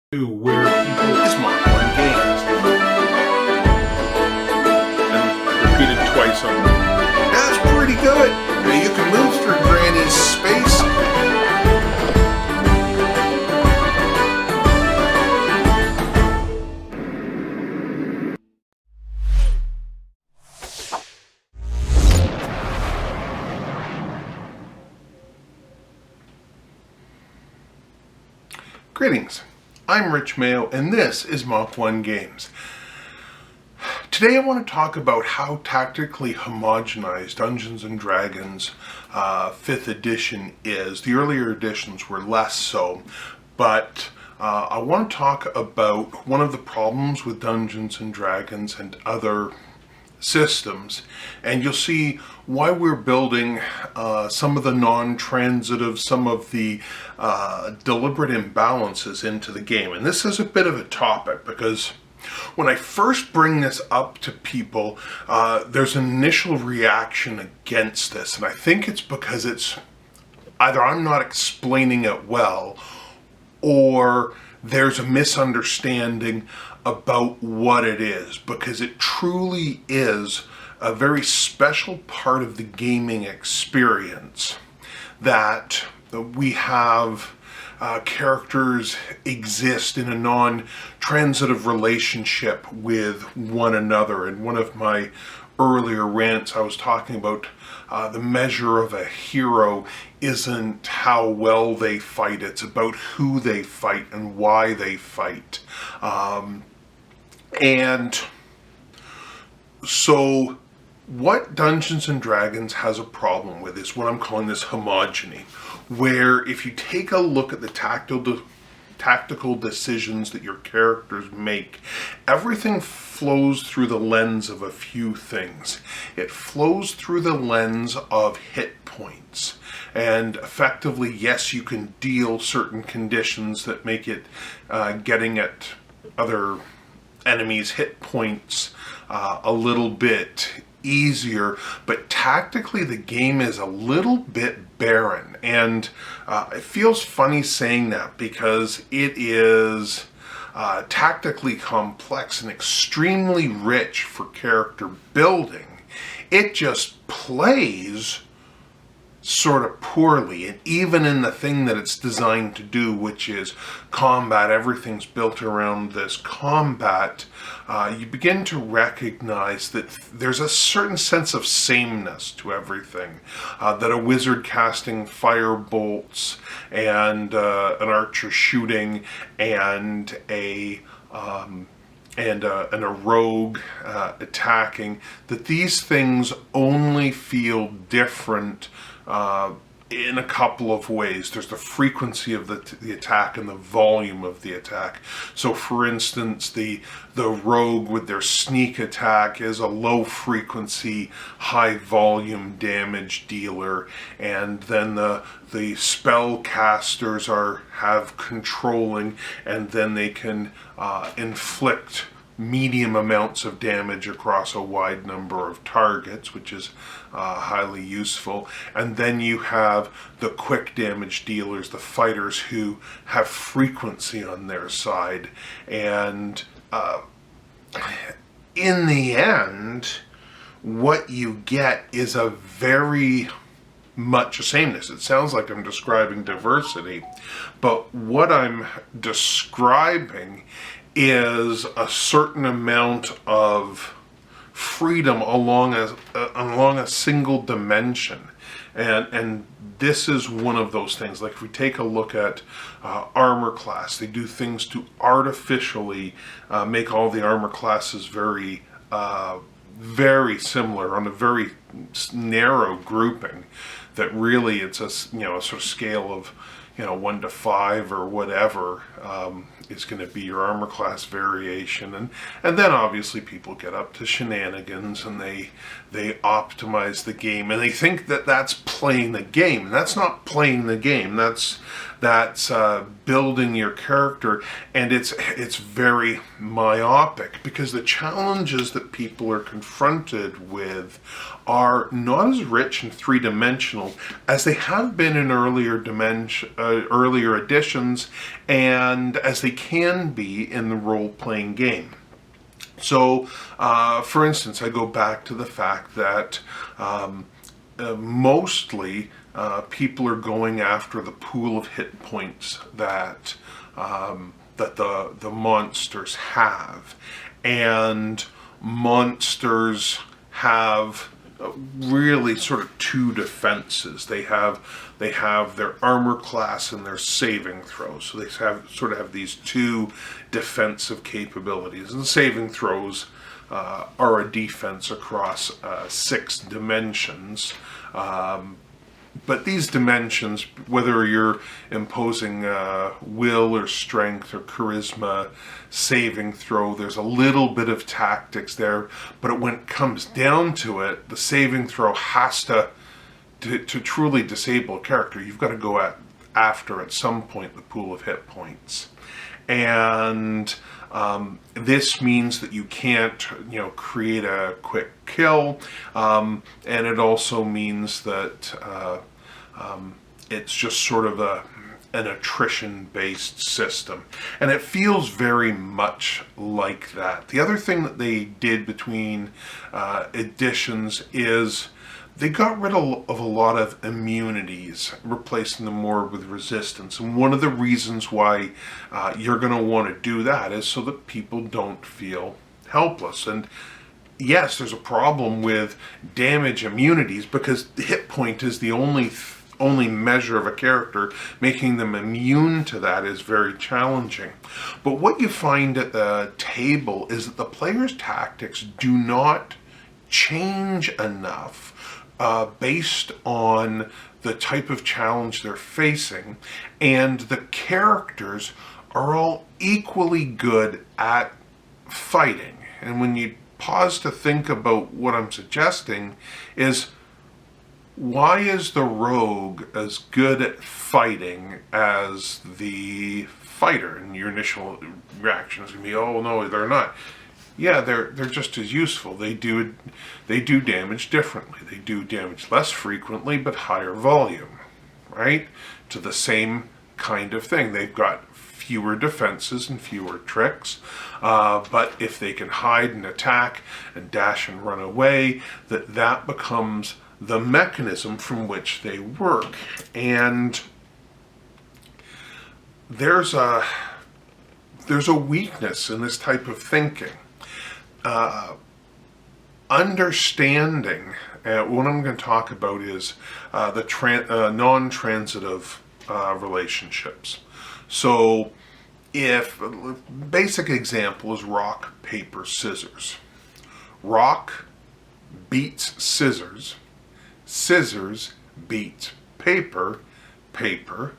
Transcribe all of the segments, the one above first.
Where people is Mark One Games and repeated twice on. That's pretty good. You can move through Granny's space. Greetings. I'm Rich Mayo, and this is Mach 1 Games. Today I want to talk about how tactically homogenized Dungeons & Dragons 5th edition is. The earlier editions were less so, but I want to talk about one of the problems with Dungeons & Dragons and other systems, and you'll see why we're building some of the non-transitive, some of the deliberate imbalances into the game. And this is a bit of a topic because when I first bring this up to people, there's an initial reaction against this, and I think it's because it's either I'm not explaining it well, or there's a misunderstanding about what it is, because it truly is a very special part of the gaming experience that we have characters exist in a non-transitive relationship with one another. In one of my earlier rants, I was talking about the measure of a hero isn't how well they fight, it's about who they fight and why they fight. And so what Dungeons & Dragons has a problem with is what I'm calling this homogeny, where if you take a look at the tactical decisions that your characters make, everything flows through the lens of a few things. It flows through the lens of hit points. And effectively, yes, you can deal certain conditions that make it getting at other enemies' hit points a little bit easier, but tactically the game is a little bit barren, and it feels funny saying that because it is tactically complex and extremely rich for character building. It just plays sort of poorly, and even in the thing that it's designed to do, which is combat, everything's built around this combat, you begin to recognize that there's a certain sense of sameness to everything, that a wizard casting fire bolts and an archer shooting and a rogue attacking, that these things only feel different in a couple of ways. There's the frequency of the attack and the volume of the attack. So for instance, the rogue with their sneak attack is a low frequency, high volume damage dealer, and then the spellcasters have controlling, and then they can inflict medium amounts of damage across a wide number of targets, which is highly useful. And then you have the quick damage dealers, the fighters, who have frequency on their side. And in the end, what you get is a very much a sameness. It sounds like I'm describing diversity, but what I'm describing is a certain amount of freedom along a single dimension, and this is one of those things. Like if we take a look at armor class, they do things to artificially make all the armor classes very similar on a very narrow grouping, that really it's a sort of scale of 1 to 5 or whatever is going to be your armor class variation, and then obviously people get up to shenanigans and they optimize the game, and they think that that's playing the game, and that's not playing the game. That's that's building your character, and it's very myopic because the challenges that people are confronted with are not as rich and three-dimensional as they have been in earlier editions, and as they can be in the role-playing game. So, for instance, I go back to the fact that mostly people are going after the pool of hit points that the monsters have, and monsters have really sort of two defenses. They have their armor class and their saving throws. So they have these two defensive capabilities. And saving throws are a defense across 6 dimensions. But these dimensions, whether you're imposing will or strength or charisma, saving throw, there's a little bit of tactics there. But when it comes down to it, the saving throw has to truly disable a character, you've got to go after at some point the pool of hit points. And this means that you can't, create a quick kill, and it also means that it's just sort of an attrition-based system, and it feels very much like that. The other thing that they did between editions is they got rid of a lot of immunities, replacing them more with resistance. And one of the reasons why you're going to want to do that is so that people don't feel helpless. And yes, there's a problem with damage immunities because the hit point is the only measure of a character. Making them immune to that is very challenging. But what you find at the table is that the player's tactics do not change enough based on the type of challenge they're facing, and the characters are all equally good at fighting. And when you pause to think about what I'm suggesting is, why is the rogue as good at fighting as the fighter? And your initial reaction is going to be, oh no, they're not. Yeah, they're just as useful. They do damage differently. They do damage less frequently, but higher volume, right? To the same kind of thing. They've got fewer defenses and fewer tricks, but if they can hide and attack and dash and run away, that becomes the mechanism from which they work. And there's a weakness in this type of thinking. Understanding, what I'm going to talk about is the non-transitive relationships. So if basic example is rock, paper, scissors. Rock beats scissors. Scissors beats paper. Paper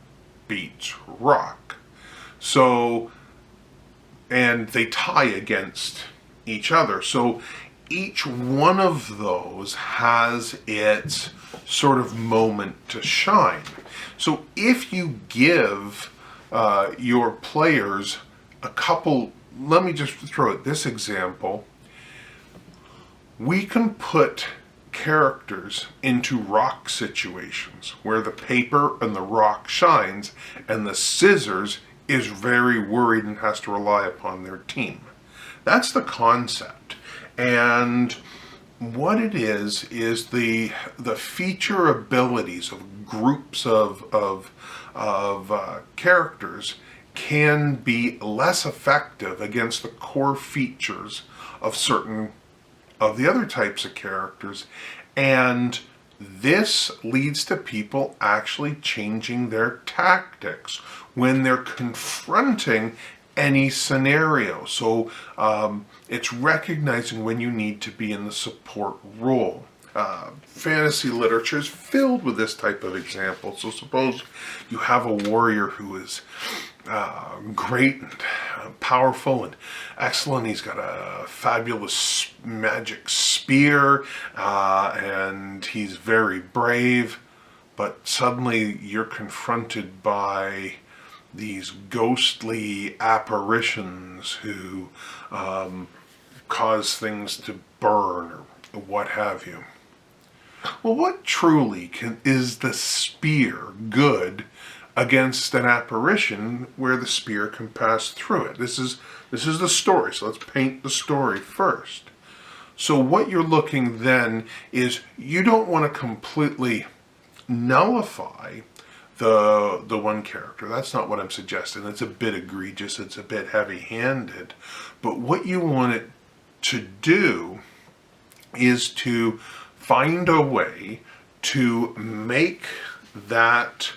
beats rock. So, and they tie against each other. So each one of those has its sort of moment to shine. So if you give your players a couple, let me just throw out this example. We can put characters into rock situations where the paper and the rock shines and the scissors is very worried and has to rely upon their team. That's the concept. And what it is the feature abilities of groups of characters can be less effective against the core features of certain of the other types of characters, and this leads to people actually changing their tactics when they're confronting any scenario. So it's recognizing when you need to be in the support role. Fantasy literature is filled with this type of example. So suppose you have a warrior who is great and powerful and excellent. He's got a fabulous magic spear and he's very brave, but suddenly you're confronted by these ghostly apparitions who cause things to burn or what have you. Well, what truly is the spear good against an apparition where the spear can pass through it? This is the story, so let's paint the story first. So what you're looking then is you don't want to completely nullify the one character. That's not what I'm suggesting. It's a bit egregious. It's a bit heavy-handed. But what you want it to do is to find a way to make that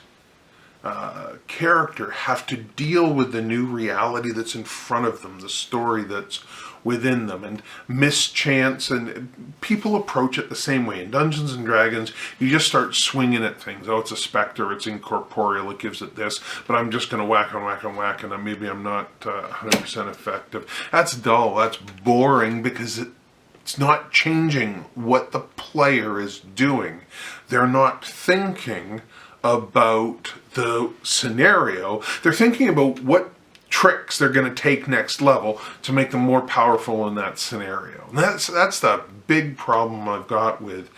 character have to deal with the new reality that's in front of them, the story that's within them, and mischance. And people approach it the same way. In Dungeons and Dragons, you just start swinging at things. Oh, it's a specter, it's incorporeal, it gives it this, but I'm just going to whack and whack and whack, and maybe I'm not 100% effective. That's dull, that's boring, because it's not changing what the player is doing. They're not thinking about the scenario. They're thinking about what tricks they're going to take next level to make them more powerful in that scenario. And that's the big problem I've got with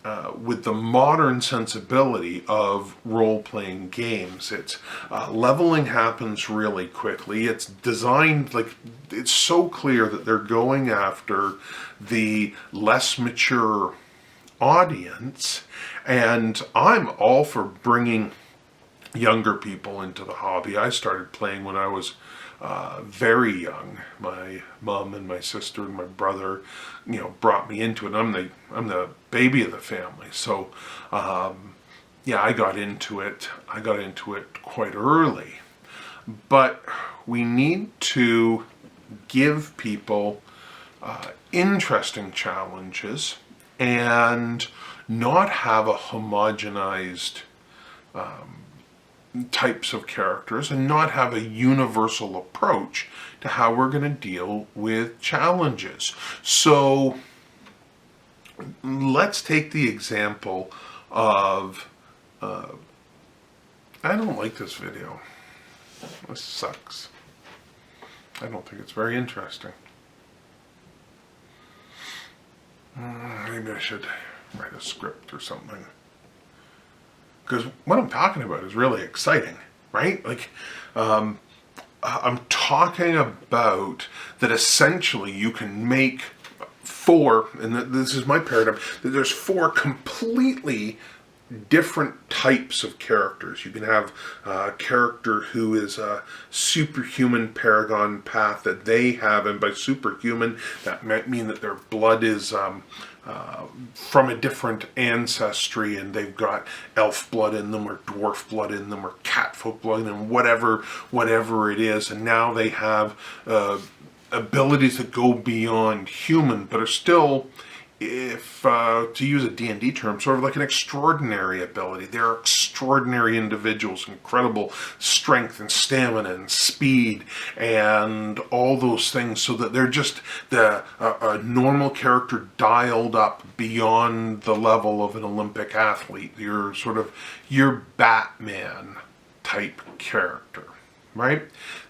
the modern sensibility of role-playing games. It's leveling happens really quickly. It's designed, like, it's so clear that they're going after the less mature audience, and I'm all for bringing younger people into the hobby. I started playing when I was very young. My mom and my sister and my brother, brought me into it. I'm the baby of the family, so I got into it. I got into it quite early, but we need to give people interesting challenges and not have a homogenized types of characters, and not have a universal approach to how we're going to deal with challenges. So let's take the example of I don't like this video. This sucks. I don't think it's very interesting. Maybe I should write a script or something. Because what I'm talking about is really exciting, right? Like, I'm talking about that essentially you can make four, and this is my paradigm, that there's four completely different types of characters. You can have a character who is a superhuman paragon path that they have, and by superhuman, that might mean that their blood is from a different ancestry, and they've got elf blood in them, or dwarf blood in them, or catfolk blood in them, whatever it is, and now they have abilities that go beyond human, but are still, if to use a D&D term, sort of like an extraordinary ability. They're extraordinary individuals, incredible strength and stamina and speed and all those things, so that they're just a normal character dialed up beyond the level of an Olympic athlete. You're sort of your Batman type character, right?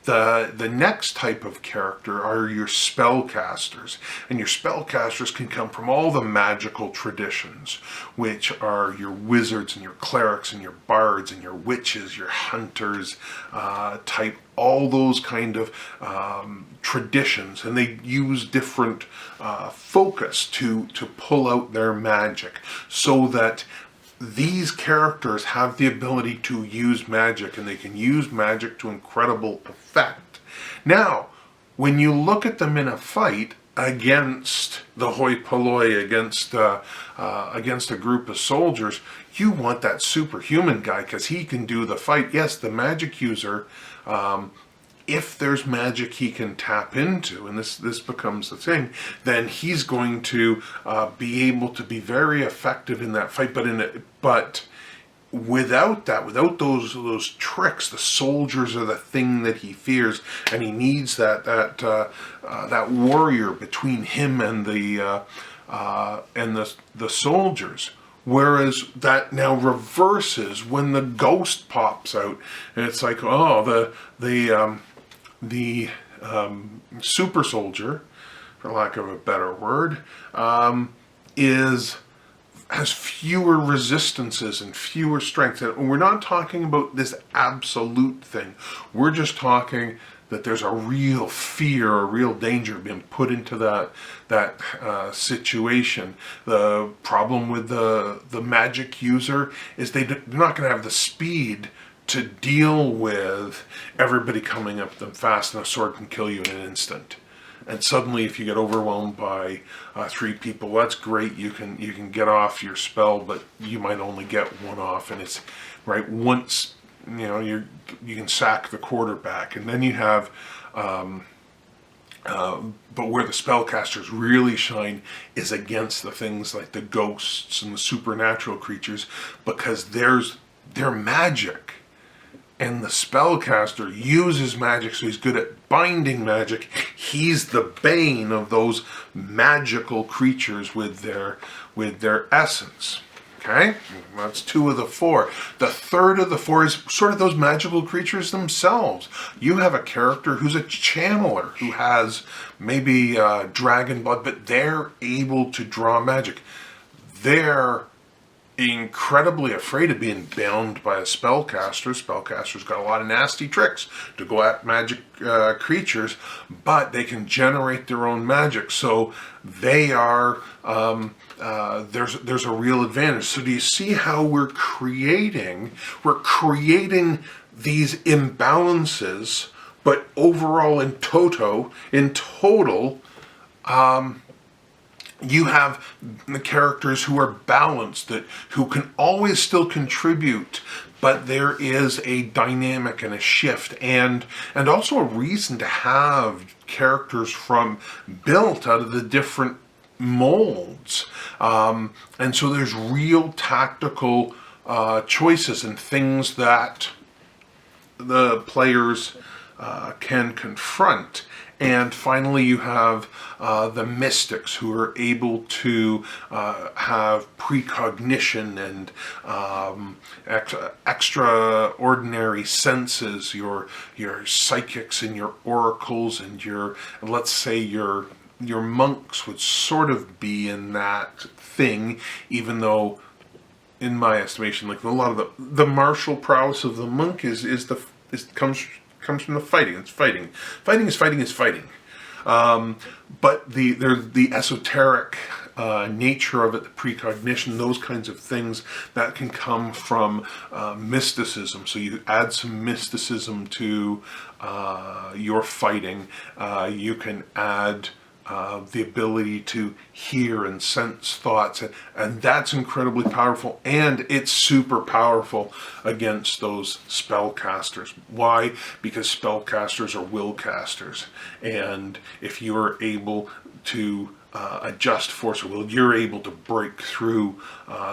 The next type of character are your spellcasters, and your spellcasters can come from all the magical traditions, which are your wizards and your clerics and your bards and your witches, your hunters type, all those kind of traditions, and they use different focus to pull out their magic, so that these characters have the ability to use magic, and they can use magic to incredible effect. Now, when you look at them in a fight against the hoi polloi, against a group of soldiers, you want that superhuman guy, because he can do the fight. Yes, the magic user, if there's magic he can tap into, and this becomes the thing, then he's going to be able to be very effective in that fight. But without those tricks, the soldiers are the thing that he fears, and he needs that warrior between him and the soldiers. Whereas that now reverses when the ghost pops out, and it's like, oh, the super soldier, for lack of a better word, has fewer resistances and fewer strengths. And we're not talking about this absolute thing. We're just talking that there's a real fear, a real danger being put into that situation. The problem with the magic user is they're not going to have the speed to deal with everybody coming up them fast, and a sword can kill you in an instant. And suddenly, if you get overwhelmed by 3 people, that's great. You can get off your spell, but you might only get one off, and it's right once. You can sack the quarterback, and then you have. But where the spellcasters really shine is against the things like the ghosts and the supernatural creatures, because they're magic. And the spellcaster uses magic, so he's good at binding magic. He's the bane of those magical creatures with their essence. Okay? That's 2 of the 4. The third of the 4 is sort of those magical creatures themselves. You have a character who's a channeler, who has maybe dragon blood, but they're able to draw magic. They're incredibly afraid of being bound by a spellcaster. Spellcasters got a lot of nasty tricks to go at magic creatures, but they can generate their own magic, so they are there's a real advantage. So do you see how we're creating these imbalances, but overall in total you have the characters who are balanced, who can always still contribute, but there is a dynamic and a shift, and also a reason to have characters built out of the different molds. And so there's real tactical choices and things that the players can confront. And finally, you have the mystics, who are able to have precognition and extraordinary senses. Your psychics and your oracles and let's say your monks would sort of be in that thing, even though, in my estimation, like a lot of the martial prowess of the monk comes from the fighting. It's fighting. Fighting is fighting. But the esoteric nature of it, the precognition, those kinds of things that can come from mysticism. So you add some mysticism to your fighting. You can add the ability to hear and sense thoughts, and that's incredibly powerful, and it's super powerful against those spellcasters. Why? Because spellcasters are will casters, and if you are able to adjust force of will, you're able to break through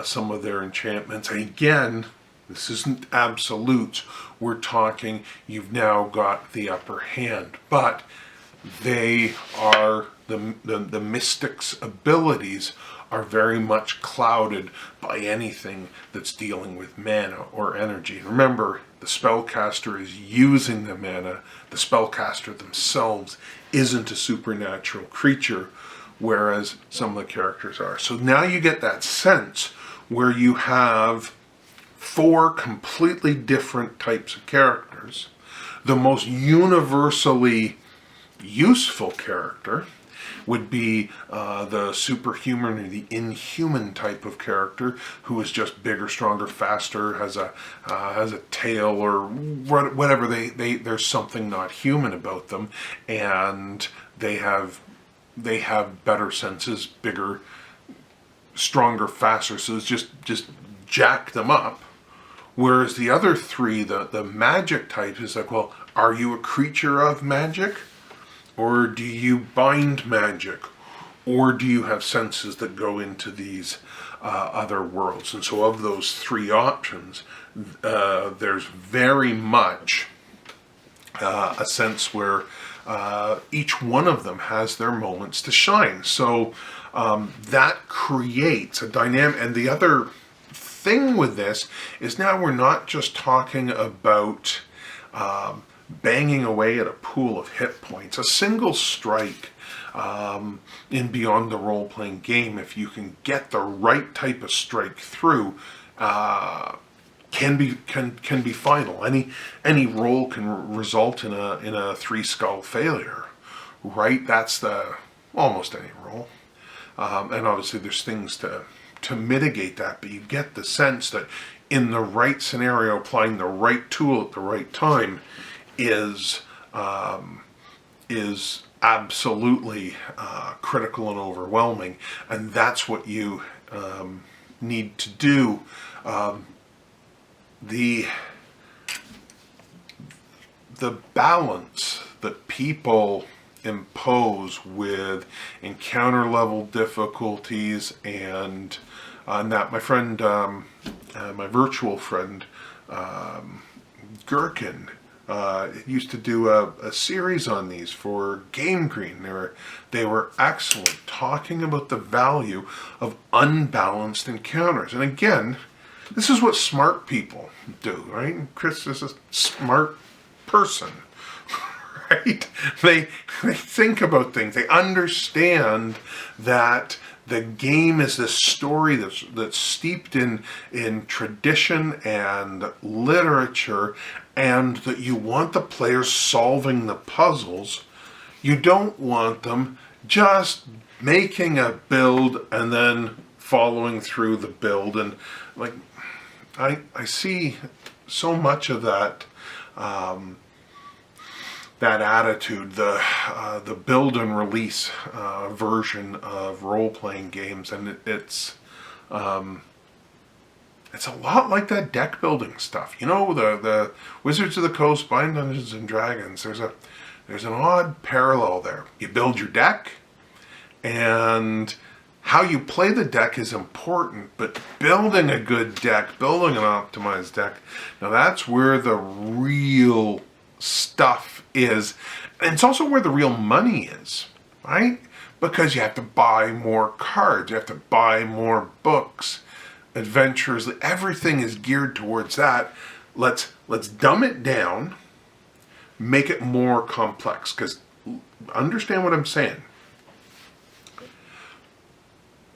some of their enchantments. And again, this isn't absolute. We're talking you've now got the upper hand, but they are the mystic's abilities are very much clouded by anything that's dealing with mana or energy. Remember, the spellcaster is using the mana. The spellcaster themselves isn't a supernatural creature, whereas some of the characters are. So now you get that sense where you have 4 completely different types of characters. The most universally useful character would be the superhuman or the inhuman type of character, who is just bigger, stronger, faster, has a tail or whatever. There's something not human about them, and they have better senses, bigger, stronger, faster. So it's just jack them up. Whereas the other 3, the magic type, is like, well, are you a creature of magic? Or do you bind magic? Or do you have senses that go into these other worlds? And so of those 3 options, there's very much a sense where each one of them has their moments to shine. So that creates a dynamic. And the other thing with this is now we're not just talking about banging away at a pool of hit points. A single strike in Beyond the Role-Playing Game, if you can get the right type of strike through, can be final. Any roll can result in a 3 skull failure, right? That's almost any roll, and obviously there's things to mitigate that. But you get the sense that in the right scenario, applying the right tool at the right time is absolutely critical and overwhelming, and that's what you need to do. The balance that people impose with encounter level difficulties and that my friend, my virtual friend, Gherkin, used to do a series on these for Game Green. They were excellent, talking about the value of unbalanced encounters. And again, this is what smart people do, right? Chris is a smart person, right? They think about things. They understand that the game is this story that's steeped in tradition and literature, and that you want the players solving the puzzles. You don't want them just making a build and then following through the build. And like, I see so much of that that attitude, the build and release version of role-playing games, and it's a lot like that deck building stuff. You know, the Wizards of the Coast, Blind Dungeons and Dragons. There's an odd parallel there. You build your deck, and how you play the deck is important, but building a good deck, building an optimized deck, now that's where the real stuff is. And it's also where the real money is, right? Because you have to buy more cards, you have to buy more books, adventures, everything is geared towards that. Let's dumb it down, make it more complex, because understand what I'm saying.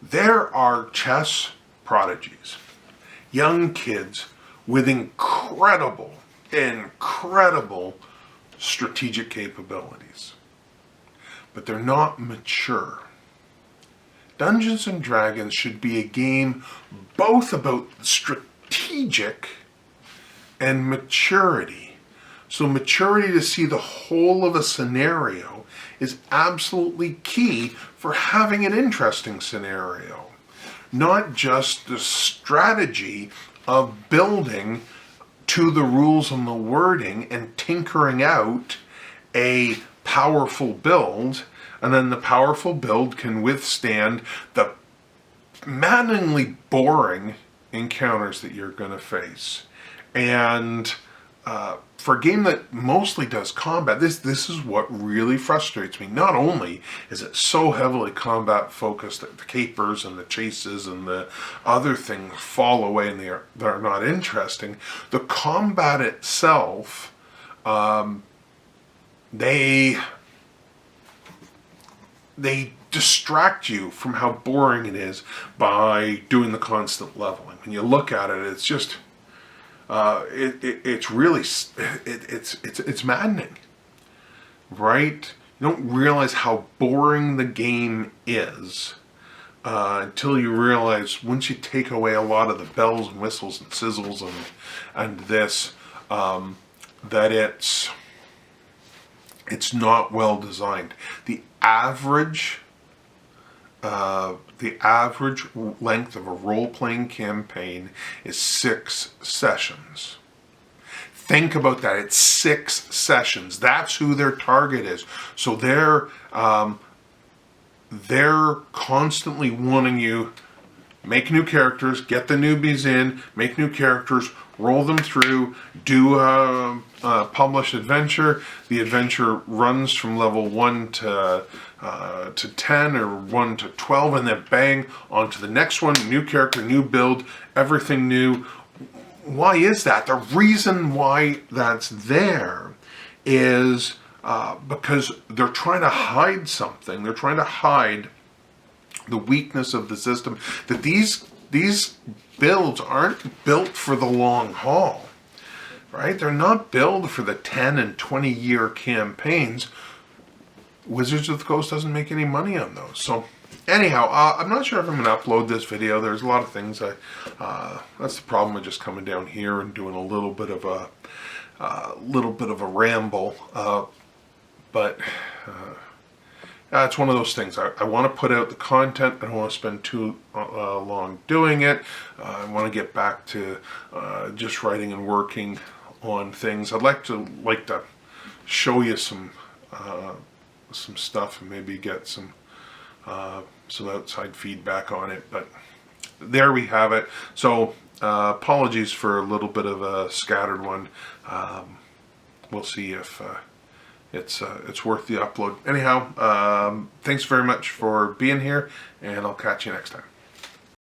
There are chess prodigies, young kids with incredible strategic capabilities, but they're not mature. Dungeons and Dragons should be a game both about strategic and maturity. So maturity to see the whole of a scenario is absolutely key for having an interesting scenario. Not just the strategy of building to the rules and the wording and tinkering out a powerful build, and then the powerful build can withstand the maddeningly boring encounters that you're going to face. And for a game that mostly does combat, this is what really frustrates me. Not only is it so heavily combat focused that the capers and the chases and the other things fall away and they're not interesting, the combat itself, they distract you from how boring it is by doing the constant leveling. When you look at it, it's just it's really maddening, right? You don't realize how boring the game is until you realize, once you take away a lot of the bells and whistles and sizzles and this, that it's not well designed. The average length of a role-playing campaign is 6 sessions. Think about that. It's 6 sessions. That's who their target is. So they're constantly wanting you make new characters, get the newbies in, make new characters, roll them through, do a published adventure. The adventure runs from level 1 to 10 or 1 to 12, and then bang, on to the next one, new character, new build, everything new. Why is that? The reason why that's there is because they're trying to hide something. They're trying to hide the weakness of the system, that these builds aren't built for the long haul, right? They're not built for the 10 and 20 year campaigns. Wizards of the Coast doesn't make any money on those. So anyhow, I'm not sure if I'm going to upload this video. There's a lot of things that's the problem with just coming down here and doing a little bit of a ramble, but it's one of those things. I want to put out the content. I don't want to spend too long doing it. I want to get back to just writing and working on things. I'd like to show you some stuff and maybe get some outside feedback on it. But there we have it. So apologies for a little bit of a scattered one. We'll see if it's worth the upload. Anyhow, thanks very much for being here, and I'll catch you next time.